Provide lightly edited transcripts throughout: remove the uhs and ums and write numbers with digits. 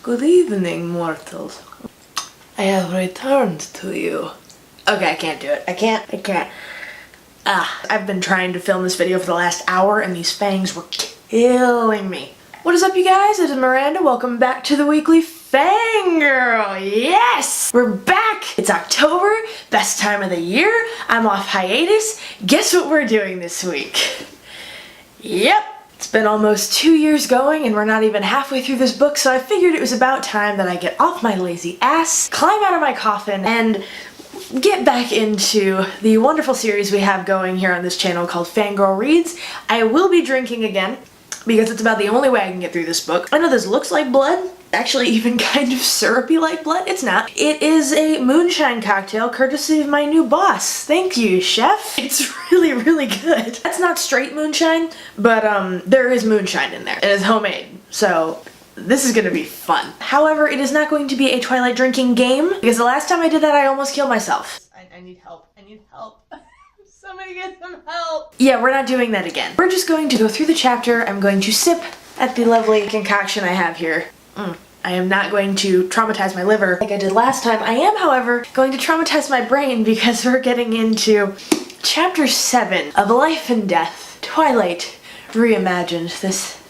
Good evening, mortals. I have returned to you. Okay, I can't do it. I can't. I've been trying to film this video for the last hour and these fangs were killing me. What is up, you guys? It is Miranda. Welcome back to the weekly FanGirl. Yes! We're back! It's October, best time of the year. I'm off hiatus. Guess what we're doing this week? Yep! It's been almost 2 years going and we're not even halfway through this book, so I figured it was about time that I get off my lazy ass, climb out of my coffin, and get back into the wonderful series we have going here on this channel called FanGirl Reads. I will be drinking again, because it's about the only way I can get through this book. I know this looks like blood, actually even kind of syrupy like blood. It's not. It is a moonshine cocktail courtesy of my new boss. Thank you, chef. It's really, really good. That's not straight moonshine, but there is moonshine in there. It is homemade, so this is gonna be fun. However, it is not going to be a Twilight drinking game, because the last time I did that I almost killed myself. I need help. I need help. Somebody get some help. Yeah, we're not doing that again. We're just going to go through the chapter. I'm going to sip at the lovely concoction I have here. I am not going to traumatize my liver like I did last time. I am, however, going to traumatize my brain because we're getting into chapter 7 of Life and Death, Twilight Reimagined. This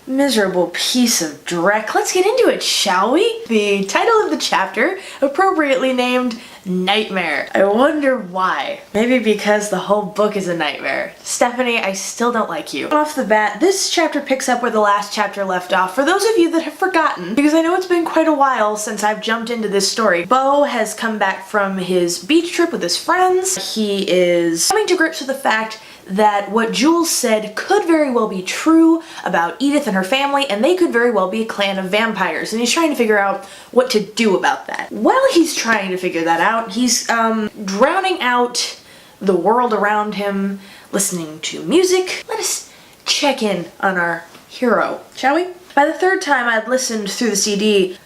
miserable piece of dreck. Let's get into it, shall we? The title of the chapter, appropriately named Nightmare. I wonder why. Maybe because the whole book is a nightmare. Stephanie, I still don't like you. Off the bat, this chapter picks up where the last chapter left off. For those of you that have forgotten, because I know it's been quite a while since I've jumped into this story, Beau has come back from his beach trip with his friends. He is coming to grips with the fact that what Jules said could very well be true about Edith and her family, and they could very well be a clan of vampires, and he's trying to figure out what to do about that. While he's trying to figure that out, he's drowning out the world around him, listening to music. Let us check in on our hero, shall we? By the third time I'd listened through the CD,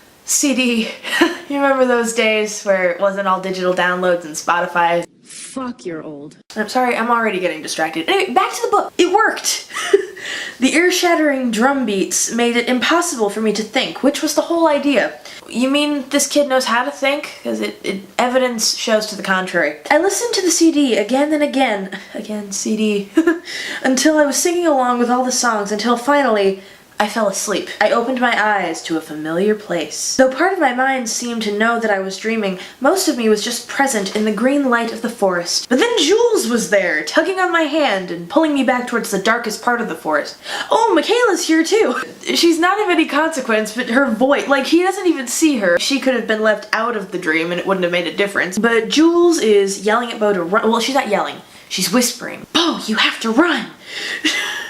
you remember those days where it wasn't all digital downloads and Spotify? Fuck, you're old. I'm sorry, I'm already getting distracted. Anyway, back to the book. It worked! The ear-shattering drum beats made it impossible for me to think, which was the whole idea. You mean this kid knows how to think? Because evidence shows to the contrary. I listened to the CD again and again, CD, until I was singing along with all the songs, until finally I fell asleep. I opened my eyes to a familiar place. Though part of my mind seemed to know that I was dreaming, most of me was just present in the green light of the forest. But then Jules was there, tugging on my hand and pulling me back towards the darkest part of the forest. Oh, Michaela's here too! She's not of any consequence, but her voice, like, he doesn't even see her. She could have been left out of the dream and it wouldn't have made a difference. But Jules is yelling at Beau to run. Well, she's not yelling. She's whispering, "Beau, you have to run!"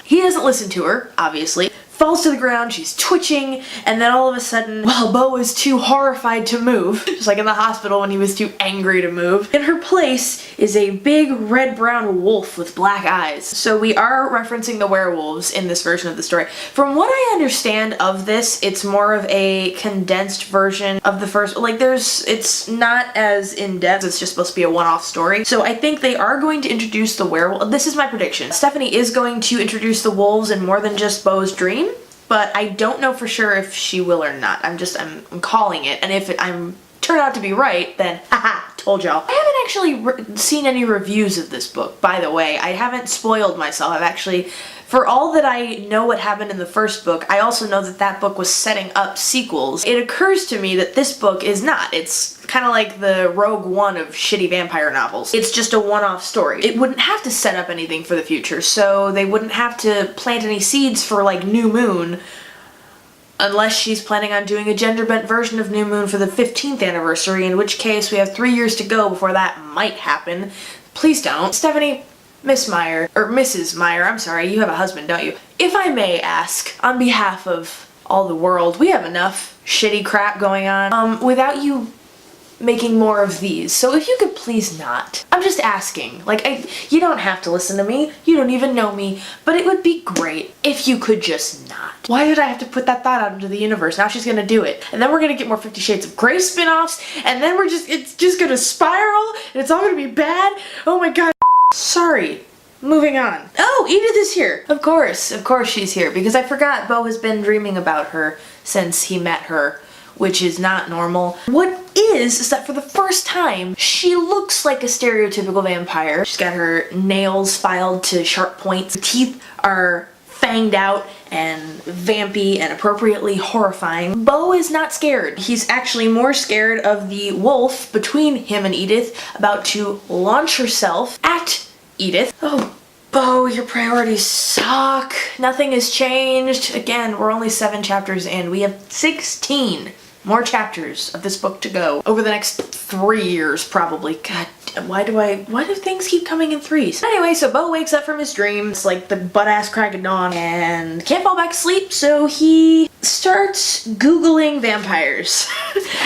He doesn't listen to her, obviously. Falls to the ground, she's twitching, and then all of a sudden, well, Beau is too horrified to move, just like in the hospital when he was too angry to move. In her place is a big red-brown wolf with black eyes. So we are referencing the werewolves in this version of the story. From what I understand of this, it's more of a condensed version of the first, like it's not as in-depth, it's just supposed to be a one-off story. So I think they are going to introduce the werewolf. This is my prediction. Stephanie is going to introduce the wolves in more than just Beau's dream. But I don't know for sure if she will or not. I'm calling it, and if I'm turn out to be right, then haha, told y'all. I haven't actually seen any reviews of this book, by the way. I haven't spoiled myself. I've actually, for all that I know what happened in the first book, I also know that that book was setting up sequels. It occurs to me that this book is not. It's kind of like the Rogue One of shitty vampire novels. It's just a one-off story. It wouldn't have to set up anything for the future, so they wouldn't have to plant any seeds for, like, New Moon, unless she's planning on doing a gender-bent version of New Moon for the 15th anniversary, in which case we have 3 years to go before that might happen. Please don't. Stephanie, Miss Meyer, or Mrs. Meyer, I'm sorry, you have a husband, don't you? If I may ask, on behalf of all the world, we have enough shitty crap going on, without you making more of these, so if you could please not. I'm just asking. Like, you don't have to listen to me, you don't even know me, but it would be great if you could just not. Why did I have to put that thought out into the universe? Now she's gonna do it. And then we're gonna get more 50 Shades of Grey spin-offs, and then it's just gonna spiral, and it's all gonna be bad. Oh my god. Sorry. moving on. Oh, Edith is here! Of course she's here, because I forgot Beau has been dreaming about her since he met her, which is not normal. What is that for the first time, she looks like a stereotypical vampire. She's got her nails filed to sharp points. Her teeth are fanged out and vampy and appropriately horrifying. Beau is not scared. He's actually more scared of the wolf between him and Edith, about to launch herself at Edith. Oh, Beau, your priorities suck. Nothing has changed. Again, we're only 7 chapters in. We have 16 more chapters of this book to go over the next 3 years, probably. God, why do things keep coming in threes? Anyway, so Beau wakes up from his dreams like the butt-ass crack of dawn and can't fall back asleep, so he starts Googling vampires.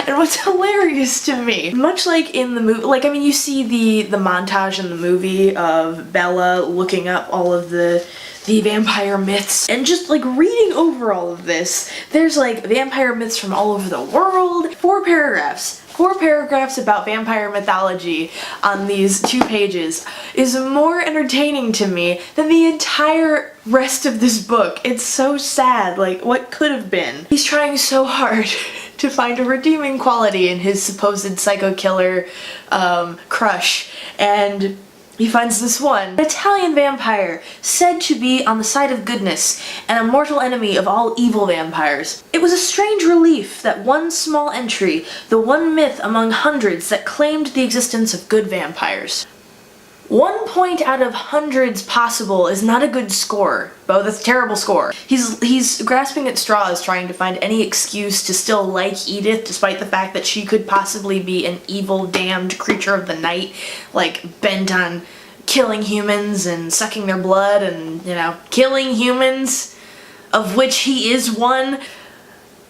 And what's hilarious to me, much like in the movie, like, I mean, you see the montage in the movie of Bella looking up all of the vampire myths, and just like reading over all of this, there's like vampire myths from all over the world. 4 paragraphs about vampire mythology on these 2 pages is more entertaining to me than the entire rest of this book. It's so sad, like what could have been. He's trying so hard to find a redeeming quality in his supposed psycho killer crush, and he finds this one. An Italian vampire, said to be on the side of goodness, and a mortal enemy of all evil vampires. It was a strange relief that one small entry, the one myth among hundreds that claimed the existence of good vampires. 1 point out of hundreds possible is not a good score. Beau, that's a terrible score. He's grasping at straws trying to find any excuse to still like Edith despite the fact that she could possibly be an evil, damned creature of the night, like bent on killing humans and sucking their blood and, you know, killing humans, of which he is one.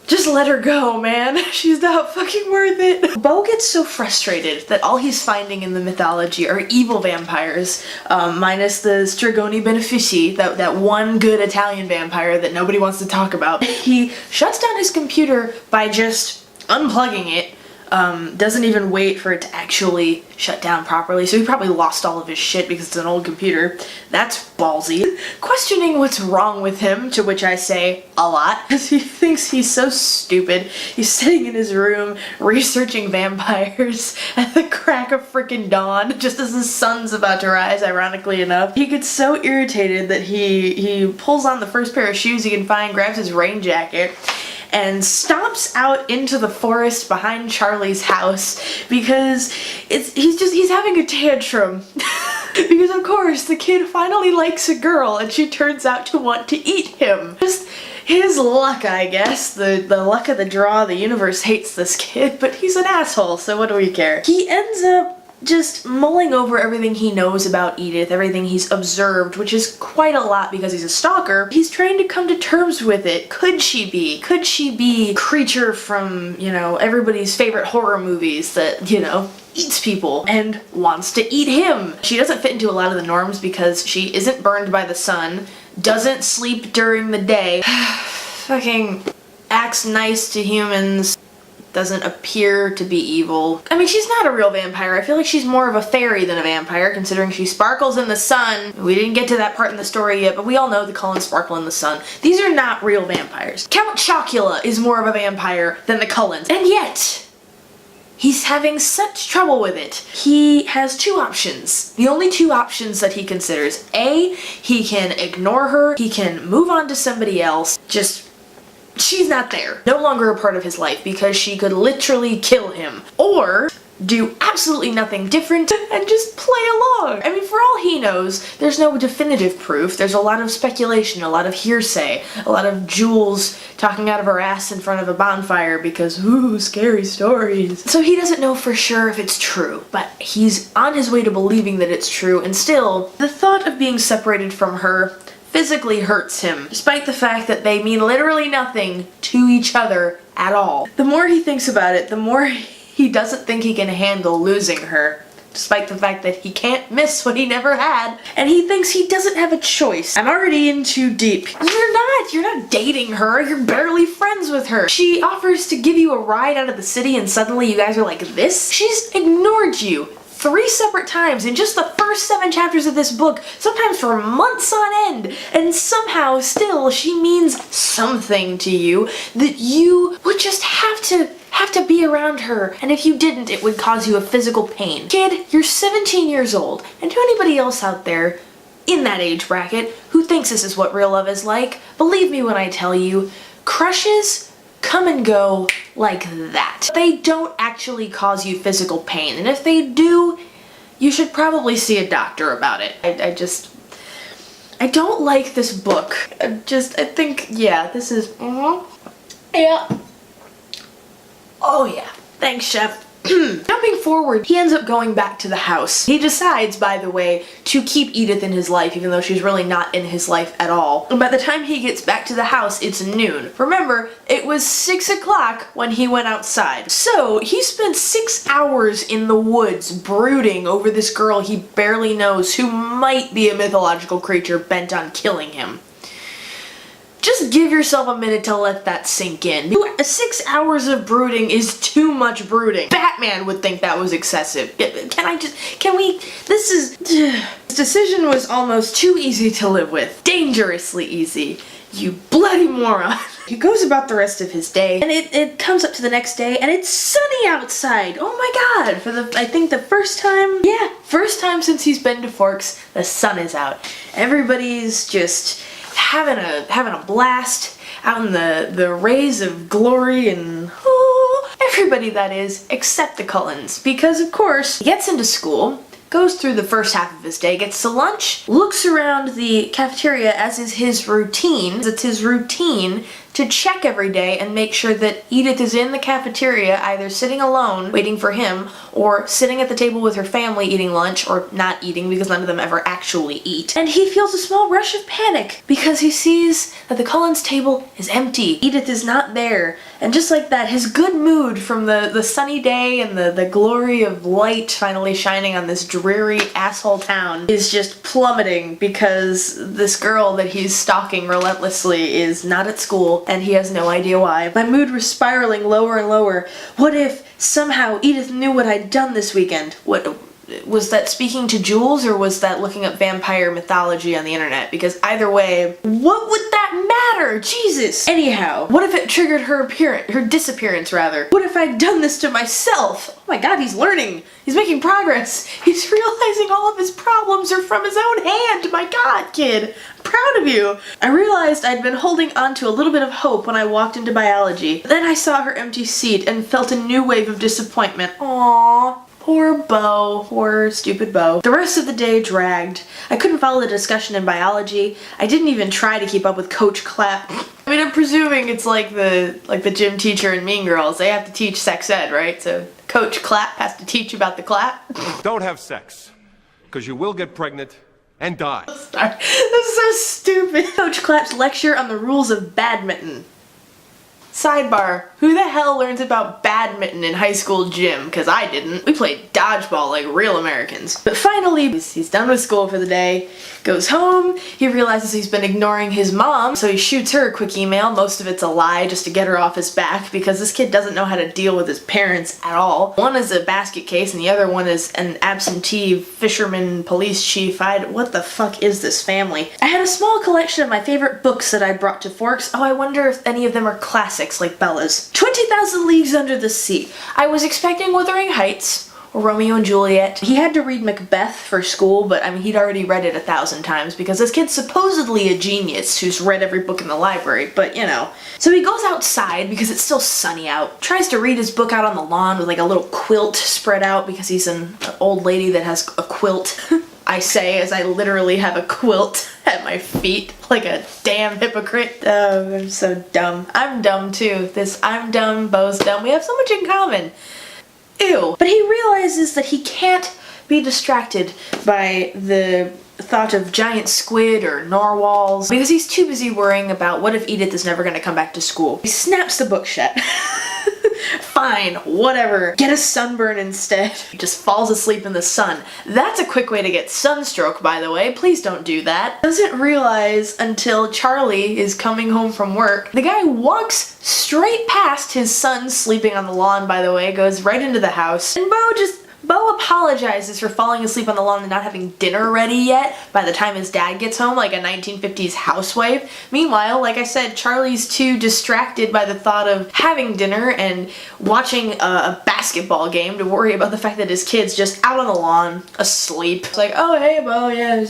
Just let her go, man. She's not fucking worth it. Beau gets so frustrated that all he's finding in the mythology are evil vampires, minus the Strigoni Benefici, that one good Italian vampire that nobody wants to talk about. He shuts down his computer by just unplugging it. Doesn't even wait for it to actually shut down properly, so he probably lost all of his shit because it's an old computer. That's ballsy. Questioning what's wrong with him, to which I say a lot, because he thinks he's so stupid. He's sitting in his room researching vampires at the crack of frickin' dawn, just as the sun's about to rise, ironically enough. He gets so irritated that he pulls on the first pair of shoes he can find, grabs his rain jacket, and stomps out into the forest behind Charlie's house because he's having a tantrum. Because of course the kid finally likes a girl and she turns out to want to eat him. Just his luck, I guess. The luck of the draw. The universe hates this kid, but he's an asshole, so what do we care? He ends up just mulling over everything he knows about Edith, everything he's observed, which is quite a lot because he's a stalker. He's trying to come to terms with it. Could she be creature from, you know, everybody's favorite horror movies that, you know, eats people and wants to eat him? She doesn't fit into a lot of the norms because she isn't burned by the sun, doesn't sleep during the day, fucking acts nice to humans, doesn't appear to be evil. I mean, she's not a real vampire. I feel like she's more of a fairy than a vampire, considering she sparkles in the sun. We didn't get to that part in the story yet, but we all know the Cullens sparkle in the sun. These are not real vampires. Count Chocula is more of a vampire than the Cullens, and yet he's having such trouble with it. He has 2 options. The only 2 options that he considers. A, he can ignore her, he can move on to somebody else, just she's not there. No longer a part of his life because she could literally kill him. Or do absolutely nothing different and just play along. I mean, for all he knows, there's no definitive proof. There's a lot of speculation, a lot of hearsay, a lot of Jules talking out of her ass in front of a bonfire because, ooh, scary stories. So he doesn't know for sure if it's true, but he's on his way to believing that it's true, and still, the thought of being separated from her physically hurts him, despite the fact that they mean literally nothing to each other at all. The more he thinks about it, the more he doesn't think he can handle losing her, despite the fact that he can't miss what he never had, and he thinks he doesn't have a choice. I'm already in too deep. You're not dating her, you're barely friends with her. She offers to give you a ride out of the city and suddenly you guys are like this? She's ignored you 3 separate times in just the first 7 chapters of this book, sometimes for months on end, and somehow still she means something to you that you would just have to be around her, and if you didn't, it would cause you a physical pain. Kid, you're 17 years old, and to anybody else out there in that age bracket who thinks this is what real love is like, believe me when I tell you, crushes come and go like that. They don't actually cause you physical pain, and if they do, you should probably see a doctor about it. I don't like this book. I think, yeah, this is, yeah. Oh yeah. Thanks, Chef. Jumping forward, he ends up going back to the house. He decides, by the way, to keep Edith in his life, even though she's really not in his life at all. And by the time he gets back to the house, it's noon. Remember, it was 6 o'clock when he went outside. So, he spent 6 hours in the woods brooding over this girl he barely knows who might be a mythological creature bent on killing him. Just give yourself a minute to let that sink in. 6 hours of brooding is too much brooding. Batman would think that was excessive. This decision was almost too easy to live with. Dangerously easy. You bloody moron. He goes about the rest of his day, and it comes up to the next day, and it's sunny outside. Oh my god. For I think the first time since he's been to Forks, the sun is out. Everybody's just having a blast out in the rays of glory, and everybody that is, except the Cullens, because of course he gets into school, goes through the first half of his day, gets to lunch, looks around the cafeteria as is his routine. It's his routine to check every day and make sure that Edith is in the cafeteria, either sitting alone waiting for him, or sitting at the table with her family eating lunch, or not eating because none of them ever actually eat. And he feels a small rush of panic because he sees that the Cullens' table is empty. Edith is not there. And just like that, his good mood from the sunny day and the glory of light finally shining on this dreary asshole town is just plummeting because this girl that he's stalking relentlessly is not at school, and he has no idea why. My mood was spiraling lower and lower. What if somehow Edith knew what I'd done this weekend? What was that, speaking to Jules, or was that looking up vampire mythology on the internet? Because either way, what would that matter? Jesus! Anyhow, what if it triggered her disappearance rather? What if I'd done this to myself? Oh my god, he's learning! He's making progress! He's realizing all of his problems are from his own hand! My god, kid! I'm proud of you! I realized I'd been holding on to a little bit of hope when I walked into biology. Then I saw her empty seat and felt a new wave of disappointment. Aww. Poor Bo. Poor stupid Bo. The rest of the day dragged. I couldn't follow the discussion in biology. I didn't even try to keep up with Coach Clapp. I mean, I'm presuming it's like the gym teacher in Mean Girls. They have to teach sex ed, right? So Coach Clapp has to teach about the clap. Don't have sex, because you will get pregnant and die. Sorry. This is so stupid. Coach Clapp's lecture on the rules of badminton. Sidebar, who the hell learns about badminton in high school gym? Because I didn't. We played dodgeball like real Americans. But finally, he's done with school for the day, goes home, he realizes he's been ignoring his mom, so he shoots her a quick email. Most of it's a lie just to get her off his back, because this kid doesn't know how to deal with his parents at all. One is a basket case, and the other one is an absentee fisherman police chief. What the fuck is this family? I had a small collection of my favorite books that I brought to Forks. Oh, I wonder if any of them are classics like Bella's. 20,000 Leagues Under the Sea. I was expecting Wuthering Heights or Romeo and Juliet. He had to read Macbeth for school, but I mean, he'd already read it 1,000 times because this kid's supposedly a genius who's read every book in the library, but you know. So he goes outside because it's still sunny out, tries to read his book out on the lawn with like a little quilt spread out because he's an old lady that has a quilt. I say as I literally have a quilt at my feet like a damn hypocrite. Oh, I'm so dumb. I'm dumb too. I'm dumb, Bo's dumb. We have so much in common. Ew. But he realizes that he can't be distracted by the thought of giant squid or narwhals because he's too busy worrying about what if Edith is never going to come back to school. He snaps the book shut. Fine, whatever. Get a sunburn instead. He just falls asleep in the sun. That's a quick way to get sunstroke, by the way. Please don't do that. Doesn't realize until Charlie is coming home from work. The guy walks straight past his son sleeping on the lawn, by the way, goes right into the house. And Bo Bo apologizes for falling asleep on the lawn and not having dinner ready yet by the time his dad gets home, like a 1950s housewife. Meanwhile, like I said, Charlie's too distracted by the thought of having dinner and watching a basketball game to worry about the fact that his kid's just out on the lawn, asleep. It's like, oh hey Bo, yeah,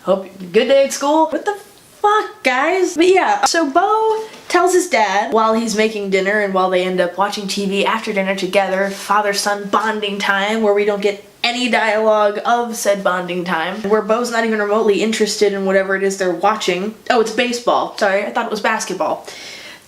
hope good day at school. What the fuck, guys? But yeah, so Bo tells his dad while he's making dinner and while they end up watching TV after dinner together, father-son bonding time, where we don't get any dialogue of said bonding time, where Bo's not even remotely interested in whatever it is they're watching. Oh, it's baseball. Sorry, I thought it was basketball.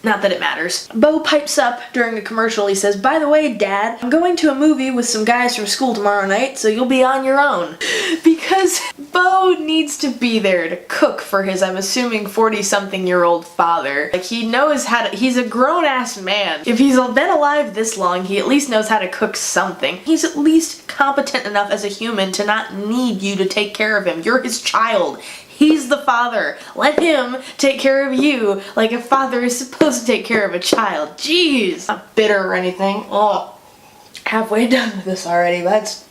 Not that it matters. Bo pipes up during a commercial. He says, by the way, Dad, I'm going to a movie with some guys from school tomorrow night, so you'll be on your own. Because Bo needs to be there to cook for his, I'm assuming, 40-something-year-old father. Like, he knows how to, he's a grown-ass man. If he's been alive this long, he at least knows how to cook something. He's at least competent enough as a human to not need you to take care of him. You're his child. He's the father. Let him take care of you like a father is supposed to take care of a child. Jeez. Not bitter or anything. Oh, halfway done with this already. That's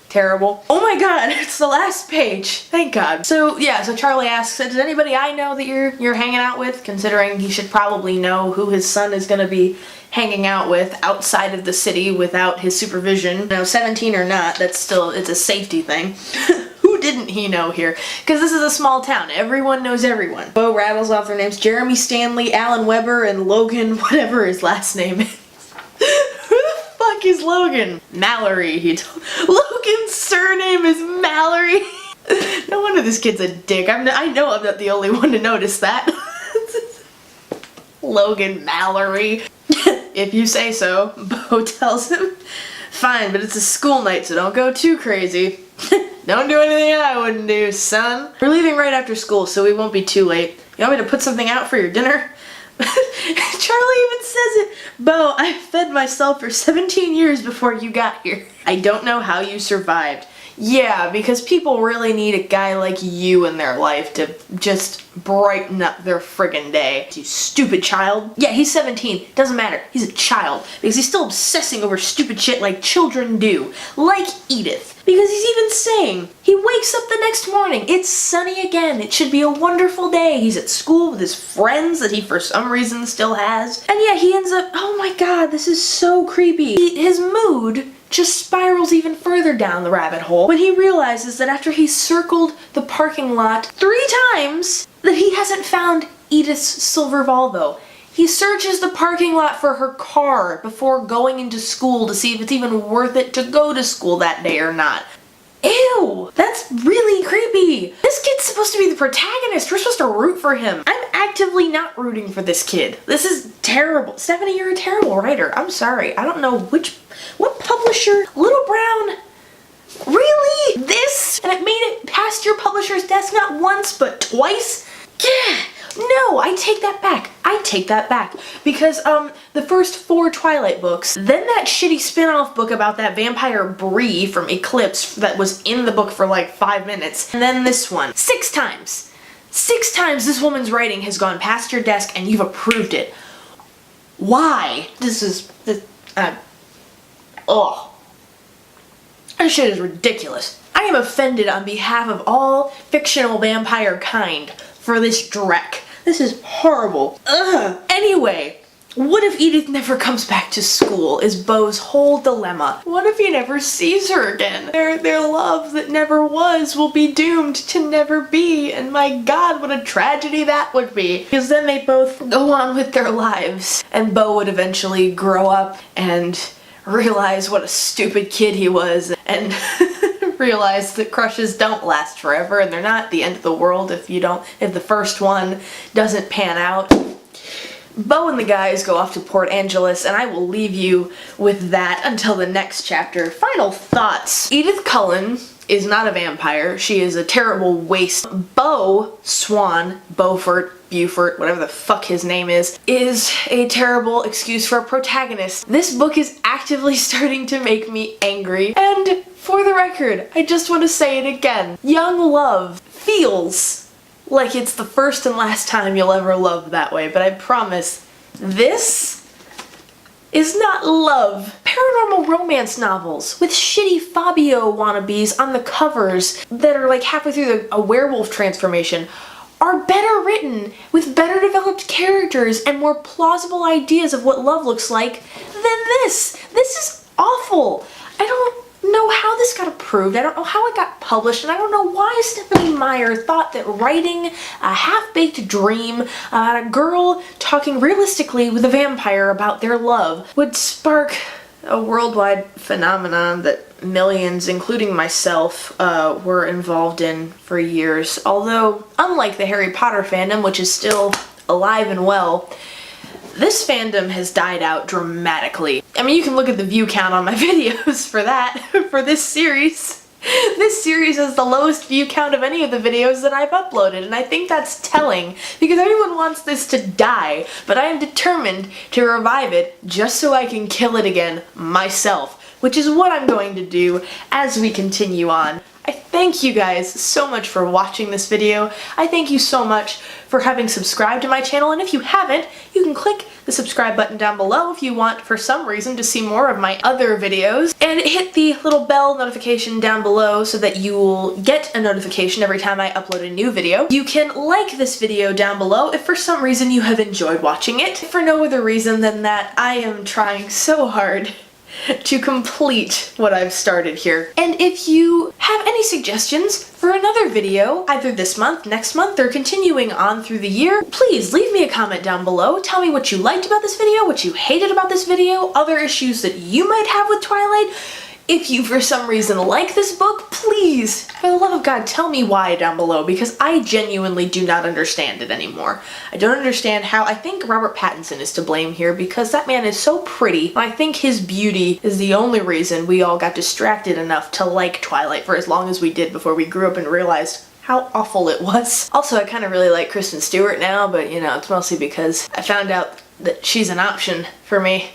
terrible. Oh my god, it's the last page. Thank God. So yeah, so Charlie asks, does anybody I know that you're hanging out with? Considering he should probably know who his son is gonna be hanging out with outside of the city without his supervision. You know, 17 or not, that's still, it's a safety thing. Who didn't he know here? Because this is a small town. Everyone knows everyone. Bo rattles off their names: Jeremy Stanley, Alan Weber, and Logan, whatever his last name is. Who the fuck is Logan? Mallory, he told. Logan's surname is Mallory. No wonder this kid's a dick. I know I'm not the only one to notice that. Logan Mallory. If you say so, Bo tells him. Fine, but it's a school night, so don't go too crazy. Don't do anything I wouldn't do, son. We're leaving right after school, so we won't be too late. You want me to put something out for your dinner? Charlie even says it. Bo, I fed myself for 17 years before you got here. I don't know how you survived. Yeah, because people really need a guy like you in their life to just brighten up their friggin' day. You stupid child. Yeah, he's 17. Doesn't matter. He's a child. Because he's still obsessing over stupid shit like children do. Like Edith. Because he's even saying, he wakes up the next morning. It's sunny again. It should be a wonderful day. He's at school with his friends that he for some reason still has. And yeah, he ends up, oh my god, this is so creepy. His mood just spirals even further down the rabbit hole when he realizes that after he's circled the parking lot 3 times, that he hasn't found Edith's silver Volvo. He searches the parking lot for her car before going into school to see if it's even worth it to go to school that day or not. Ew! That's really creepy! This kid's supposed to be the protagonist. We're supposed to root for him. I'm actively not rooting for this kid. This is terrible. Stephanie, you're a terrible writer. I'm sorry. I don't know what publisher? Little Brown? Really? This? And it made it past your publisher's desk not once, but twice? Yeah! No, I take that back. I take that back. Because, the first 4 Twilight books, then that shitty spin-off book about that vampire Bree from Eclipse that was in the book for like 5 minutes, and then this one. 6 times. 6 times this woman's writing has gone past your desk and you've approved it. Why? This shit is ridiculous. I am offended on behalf of all fictional vampire kind for this dreck. This is horrible. Ugh. Anyway, what if Edith never comes back to school is Bo's whole dilemma. What if he never sees her again? Their love that never was will be doomed to never be, and my god, what a tragedy that would be. Because then they both go on with their lives, and Bo would eventually grow up and realize what a stupid kid he was, and realize that crushes don't last forever and they're not the end of the world if the first one doesn't pan out. Bo and the guys go off to Port Angeles, and I will leave you with that until the next chapter. Final thoughts. Edith Cullen is not a vampire. She is a terrible waste. Bo Swan, Beaufort, whatever the fuck his name is a terrible excuse for a protagonist. This book is actively starting to make me angry, and for the record, I just want to say it again. Young love feels like it's the first and last time you'll ever love that way, but I promise this is not love. paranormal romance novels with shitty Fabio wannabes on the covers that are like halfway through a werewolf transformation are better written, with better developed characters and more plausible ideas of what love looks like than this. This is awful. I don't know how this got approved. I don't know how it got published, and I don't know why Stephanie Meyer thought that writing a half-baked dream about a girl talking realistically with a vampire about their love would spark a worldwide phenomenon that millions, including myself, were involved in for years. Although, unlike the Harry Potter fandom, which is still alive and well, this fandom has died out dramatically. I mean, you can look at the view count on my videos for that, for this series. This series has the lowest view count of any of the videos that I've uploaded, and I think that's telling, because everyone wants this to die, but I am determined to revive it just so I can kill it again myself, which is what I'm going to do as we continue on. I thank you guys so much for watching this video. I thank you so much for having subscribed to my channel, and if you haven't, you can click the subscribe button down below if you want, for some reason, to see more of my other videos, and hit the little bell notification down below so that you will get a notification every time I upload a new video. You can like this video down below if for some reason you have enjoyed watching it. For no other reason than that I am trying so hard to complete what I've started here. And if you have any suggestions for another video, either this month, next month, or continuing on through the year, please leave me a comment down below. Tell me what you liked about this video, what you hated about this video, other issues that you might have with Twilight. If you, for some reason, like this book, please, for the love of God, tell me why down below, because I genuinely do not understand it anymore. I don't understand how. I think Robert Pattinson is to blame here, because that man is so pretty. I think his beauty is the only reason we all got distracted enough to like Twilight for as long as we did before we grew up and realized how awful it was. Also, I kind of really like Kristen Stewart now, but you know, it's mostly because I found out that she's an option for me.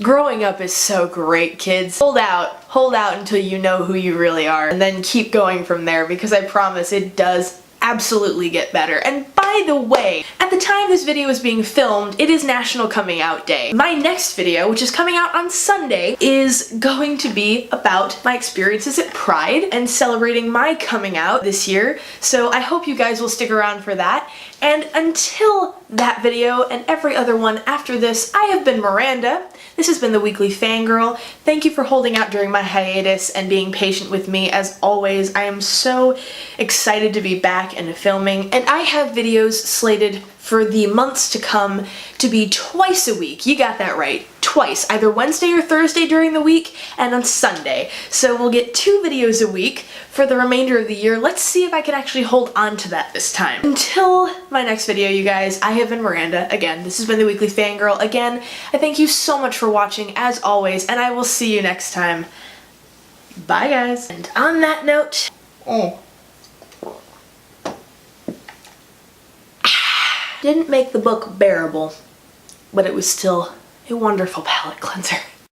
Growing up is so great, kids. Hold out until you know who you really are, and then keep going from there, because I promise it does absolutely get better. And by the way, at the time this video is being filmed, it is National Coming Out Day. My next video, which is coming out on Sunday, is going to be about my experiences at Pride and celebrating my coming out this year, so I hope you guys will stick around for that. And until that video and every other one after this, I have been Miranda. This has been the Weekly Fangirl. Thank you for holding out during my hiatus and being patient with me as always. I am so excited to be back and filming, and I have videos slated for the months to come to be twice a week. You got that right. Twice. Either Wednesday or Thursday during the week, and on Sunday. So we'll get 2 videos a week for the remainder of the year. Let's see if I can actually hold on to that this time. Until my next video, you guys, I have been Miranda. Again, this has been the Weekly Fangirl. Again, I thank you so much for watching, as always, and I will see you next time. Bye, guys. And on that note, didn't make the book bearable, but it was still a wonderful palate cleanser.